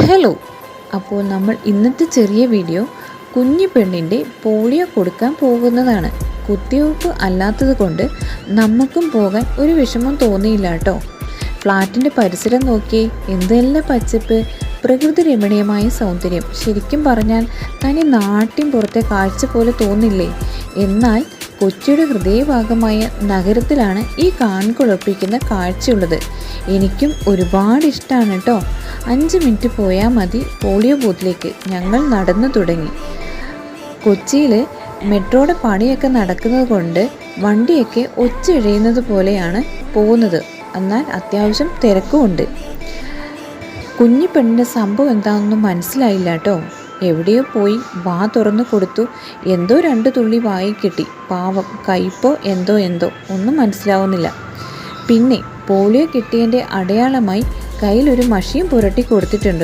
Hello. അപ്പോൾ നമ്മൾ ഇന്നത്തെ ചെറിയ വീഡിയോ കുഞ്ഞു പെണ്ണിൻ്റെ പോളിയോ കൊടുക്കാൻ പോകുന്നതാണ്. കുത്തിവയ്പ്പ് അല്ലാത്തത് കൊണ്ട് നമുക്കും പോകാൻ ഒരു വിഷമം തോന്നിയില്ല കേട്ടോ. ഫ്ലാറ്റിൻ്റെ പരിസരം നോക്കിയേ, എന്തെല്ലാം പച്ചപ്പ്, പ്രകൃതി രമണീയമായ സൗന്ദര്യം. ശരിക്കും പറഞ്ഞാൽ തനി നാട്ടിൻ പുറത്തെ കാഴ്ച പോലെ തോന്നില്ലേ? എന്നാൽ കൊച്ചിയുടെ ഹൃദയഭാഗമായ നഗരത്തിലാണ് ഈ കാൺകുളിർപ്പിക്കുന്ന കാഴ്ചയുള്ളത്. എനിക്കും ഒരുപാട് ഇഷ്ടമാണ് കേട്ടോ. 5 മിനിറ്റ് പോയാൽ മതി പോളിയോ ബൂത്തിലേക്ക്. ഞങ്ങൾ നടന്നു തുടങ്ങി. കൊച്ചിയിൽ മെട്രോയുടെ പണിയൊക്കെ നടക്കുന്നത് കൊണ്ട് വണ്ടിയൊക്കെ ഒച്ചയിഴയുന്നത് പോലെയാണ് പോകുന്നത്. എന്നാൽ അത്യാവശ്യം തിരക്കുമുണ്ട്. കുഞ്ഞു പെണ്ണിൻ്റെ സംഭവം എന്താണെന്നൊന്നും മനസ്സിലായില്ല കേട്ടോ. എവിടെയോ പോയി വാ തുറന്നു കൊടുത്തു. എന്തോ 2 തുള്ളി വായി കിട്ടി. പാവം, കയ്പോ എന്തോ ഒന്നും മനസ്സിലാവുന്നില്ല. പിന്നെ പോളിയോ കിട്ടിയതിൻ്റെ അടയാളമായി കയ്യിലൊരു മഷിയും പുരട്ടി കൊടുത്തിട്ടുണ്ട്.